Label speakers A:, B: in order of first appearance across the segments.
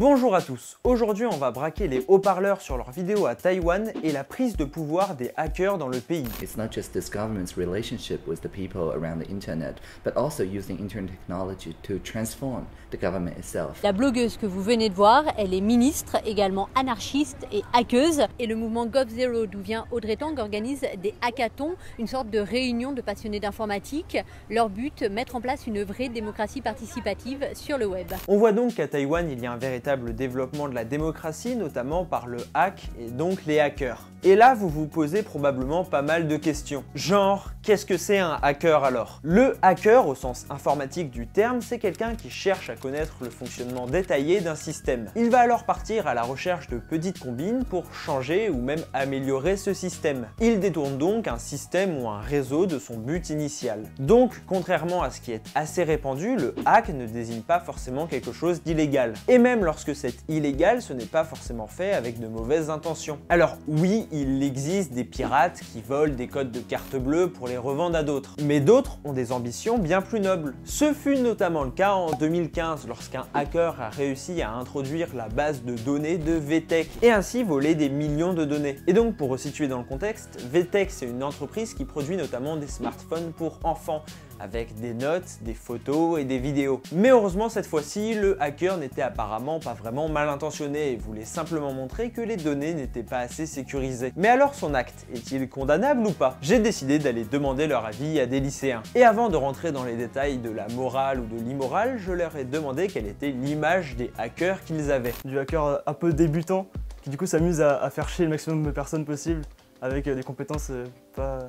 A: Bonjour à tous, aujourd'hui on va braquer les haut-parleurs sur leurs vidéos à Taïwan et la prise de pouvoir des hackers dans le pays.
B: It's not just this government's relationship with the people around the internet, but also using internet technology to transform the government itself.
C: La blogueuse que vous venez de voir, elle est ministre, également anarchiste et hackeuse. Et le mouvement GovZero, d'où vient Audrey Tang, organise des hackathons, une sorte de réunion de passionnés d'informatique. Leur but, mettre en place une vraie démocratie participative sur le web.
A: On voit donc qu'à Taïwan, il y a un véritable développement de la démocratie, notamment par le hack et donc les hackers. Et là, vous vous posez probablement pas mal de questions. Genre, qu'est-ce que c'est un hacker alors? Le hacker, au sens informatique du terme, c'est quelqu'un qui cherche à connaître le fonctionnement détaillé d'un système. Il va alors partir à la recherche de petites combines pour changer ou même améliorer ce système. Il détourne donc un système ou un réseau de son but initial. Donc, contrairement à ce qui est assez répandu, le hack ne désigne pas forcément quelque chose d'illégal. Et même lorsque c'est illégal, ce n'est pas forcément fait avec de mauvaises intentions. Alors oui, il existe des pirates qui volent des codes de carte bleue pour les revendre à d'autres. Mais d'autres ont des ambitions bien plus nobles. Ce fut notamment le cas en 2015 lorsqu'un hacker a réussi à introduire la base de données de VTech et ainsi voler des millions de données. Et donc pour resituer dans le contexte, VTech c'est une entreprise qui produit notamment des smartphones pour enfants avec des notes, des photos et des vidéos. Mais heureusement cette fois-ci, le hacker n'était apparemment pas vraiment mal intentionné et voulait simplement montrer que les données n'étaient pas assez sécurisées. Mais alors son acte est-il condamnable ou pas? J'ai décidé d'aller demander leur avis à des lycéens. Et avant de rentrer dans les détails de la morale ou de l'immorale, je leur ai demandé quelle était l'image des hackers qu'ils avaient.
D: Du hacker un peu débutant, qui du coup s'amuse à faire chier le maximum de personnes possible, avec des compétences pas...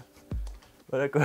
D: Voilà quoi.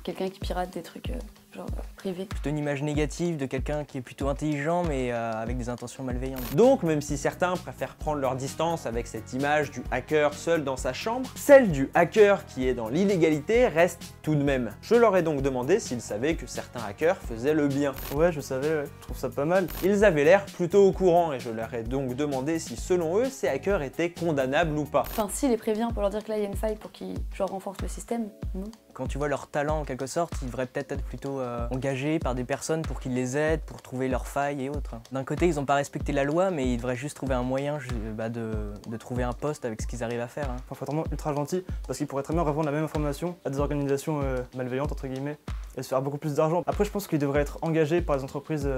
E: Quelqu'un qui pirate des trucs genre privés.
F: Plutôt une image négative de quelqu'un qui est plutôt intelligent mais avec des intentions malveillantes.
A: Donc même si certains préfèrent prendre leur distance avec cette image du hacker seul dans sa chambre, celle du hacker qui est dans l'illégalité reste tout de même. Je leur ai donc demandé s'ils savaient que certains hackers faisaient le bien.
D: Ouais, je savais, ouais. Je trouve ça pas mal.
A: Ils avaient l'air plutôt au courant et je leur ai donc demandé si selon eux ces hackers étaient condamnables ou pas.
E: Enfin si, les prévient pour leur dire que là il y a une faille pour qu'ils renforcent le système, non.
F: Quand tu vois leur talent en quelque sorte, ils devraient peut-être être plutôt engagés par des personnes pour qu'ils les aident, pour trouver leurs failles et autres. D'un côté, ils n'ont pas respecté la loi, mais ils devraient juste trouver un moyen de trouver un poste avec ce qu'ils arrivent à faire.
D: Enfin, faut être vraiment ultra gentil, parce qu'ils pourraient très bien revendre la même information à des organisations malveillantes, entre guillemets, et se faire beaucoup plus d'argent. Après, je pense qu'ils devraient être engagés par les entreprises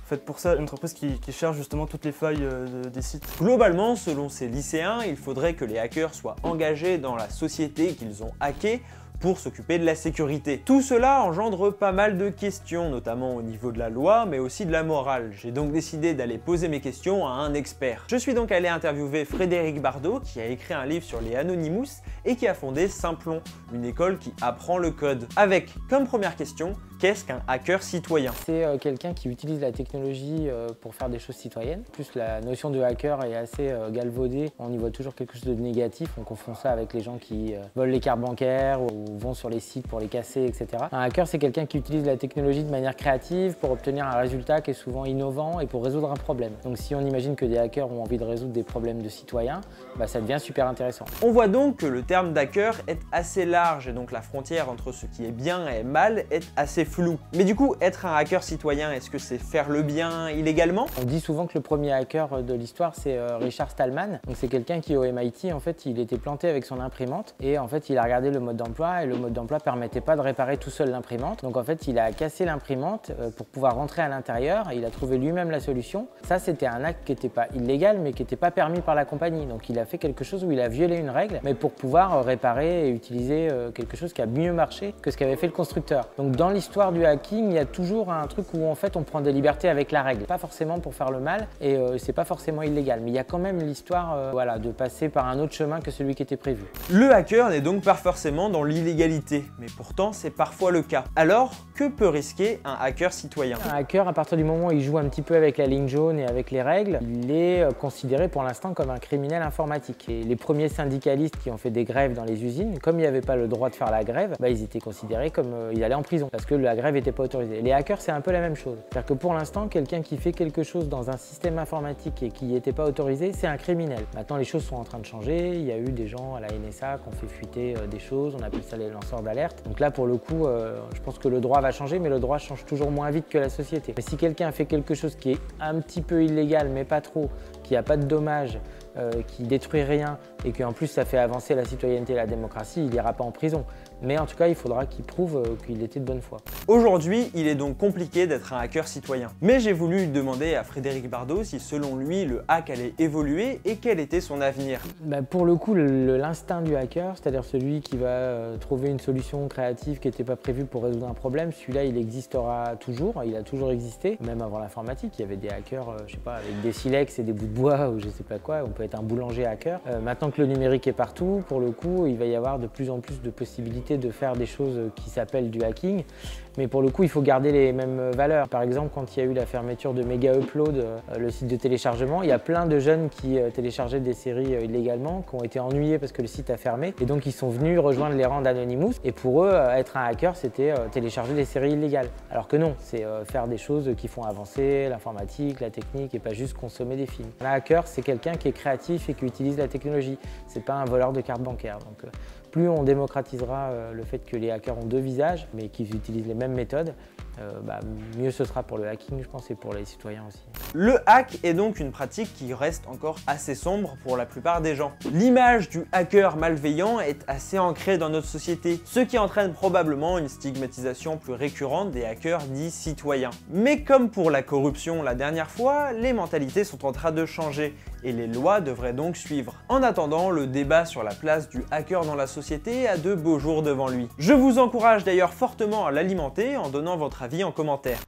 D: faites pour ça, une entreprise qui cherche justement toutes les failles des sites.
A: Globalement, selon ces lycéens, il faudrait que les hackers soient engagés dans la société qu'ils ont hackée pour s'occuper de la sécurité. Tout cela engendre pas mal de questions, notamment au niveau de la loi, mais aussi de la morale. J'ai donc décidé d'aller poser mes questions à un expert. Je suis donc allé interviewer Frédéric Bardot, qui a écrit un livre sur les Anonymous et qui a fondé Simplon, une école qui apprend le code. Avec, comme première question, qu'est-ce qu'un hacker citoyen?
G: C'est quelqu'un qui utilise la technologie pour faire des choses citoyennes. En plus, la notion de hacker est assez galvaudée. On y voit toujours quelque chose de négatif. On confond ça avec les gens qui volent les cartes bancaires ou vont sur les sites pour les casser, etc. Un hacker, c'est quelqu'un qui utilise la technologie de manière créative pour obtenir un résultat qui est souvent innovant et pour résoudre un problème. Donc si on imagine que des hackers ont envie de résoudre des problèmes de citoyens, ça devient super intéressant.
A: On voit donc que le terme d'hacker est assez large et donc la frontière entre ce qui est bien et mal est assez floue. Mais du coup, être un hacker citoyen, est-ce que c'est faire le bien illégalement?
G: On dit souvent que le premier hacker de l'histoire, c'est Richard Stallman. Donc c'est quelqu'un qui, au MIT, en fait, il était planté avec son imprimante et en fait, il a regardé le mode d'emploi et le mode d'emploi permettait pas de réparer tout seul l'imprimante. Donc en fait, il a cassé l'imprimante pour pouvoir rentrer à l'intérieur et il a trouvé lui-même la solution. Ça, c'était un acte qui n'était pas illégal, mais qui n'était pas permis par la compagnie. Donc il a fait quelque chose où il a violé une règle, mais pour pouvoir réparer et utiliser quelque chose qui a mieux marché que ce qu'avait fait le constructeur. Donc dans l'histoire du hacking, il y a toujours un truc où en fait on prend des libertés avec la règle. Pas forcément pour faire le mal et c'est pas forcément illégal, mais il y a quand même l'histoire voilà, de passer par un autre chemin que celui qui était prévu.
A: Le hacker n'est donc pas forcément dans l'illégalité, mais pourtant c'est parfois le cas. Alors, que peut risquer un hacker citoyen?
G: Un hacker, à partir du moment où il joue un petit peu avec la ligne jaune et avec les règles, il est considéré pour l'instant comme un criminel informatique. Et les premiers syndicalistes qui ont fait des grèves dans les usines, comme il n'y avait pas le droit de faire la grève, ils étaient considérés comme ils allaient en prison. Parce que le la grève n'était pas autorisée. Les hackers, c'est un peu la même chose. C'est-à-dire que pour l'instant, quelqu'un qui fait quelque chose dans un système informatique et qui n'était pas autorisé, c'est un criminel. Maintenant, les choses sont en train de changer. Il y a eu des gens à la NSA qui ont fait fuiter des choses. On appelle ça les lanceurs d'alerte. Donc là, pour le coup, je pense que le droit va changer, mais le droit change toujours moins vite que la société. Mais si quelqu'un fait quelque chose qui est un petit peu illégal, mais pas trop, qui n'a pas de dommages, qui détruit rien et qu'en plus ça fait avancer la citoyenneté et la démocratie, il n'ira pas en prison. Mais en tout cas, il faudra qu'il prouve qu'il était de bonne foi.
A: Aujourd'hui, il est donc compliqué d'être un hacker citoyen. Mais j'ai voulu demander à Frédéric Bardot si selon lui le hack allait évoluer et quel était son avenir.
G: Pour le coup, l'instinct du hacker, c'est-à-dire celui qui va trouver une solution créative qui n'était pas prévue pour résoudre un problème, celui-là il existera toujours, il a toujours existé. Même avant l'informatique, il y avait des hackers, je sais pas, avec des silex et des bouts de bois ou je sais pas quoi, on peut être un boulanger hacker. Maintenant que le numérique est partout, pour le coup, il va y avoir de plus en plus de possibilités de faire des choses qui s'appellent du hacking. Mais pour le coup, il faut garder les mêmes valeurs. Par exemple, quand il y a eu la fermeture de Mega Upload, le site de téléchargement, il y a plein de jeunes qui téléchargeaient des séries illégalement, qui ont été ennuyés parce que le site a fermé. Et donc, ils sont venus rejoindre les rangs d'Anonymous. Et pour eux, être un hacker, c'était télécharger des séries illégales. Alors que non, c'est faire des choses qui font avancer l'informatique, la technique et pas juste consommer des films. Un hacker, c'est quelqu'un qui est créatif et qui utilise la technologie. C'est pas un voleur de carte bancaire. Donc, plus on démocratisera le fait que les hackers ont deux visages, mais qu'ils utilisent les mêmes méthodes, mieux ce sera pour le hacking, je pense, et pour les citoyens aussi.
A: Le hack est donc une pratique qui reste encore assez sombre pour la plupart des gens. L'image du hacker malveillant est assez ancrée dans notre société, ce qui entraîne probablement une stigmatisation plus récurrente des hackers dits citoyens. Mais comme pour la corruption la dernière fois, les mentalités sont en train de changer et les lois devraient donc suivre. En attendant, le débat sur la place du hacker dans la société a de beaux jours devant lui. Je vous encourage d'ailleurs fortement à l'alimenter en donnant votre avis en commentaire.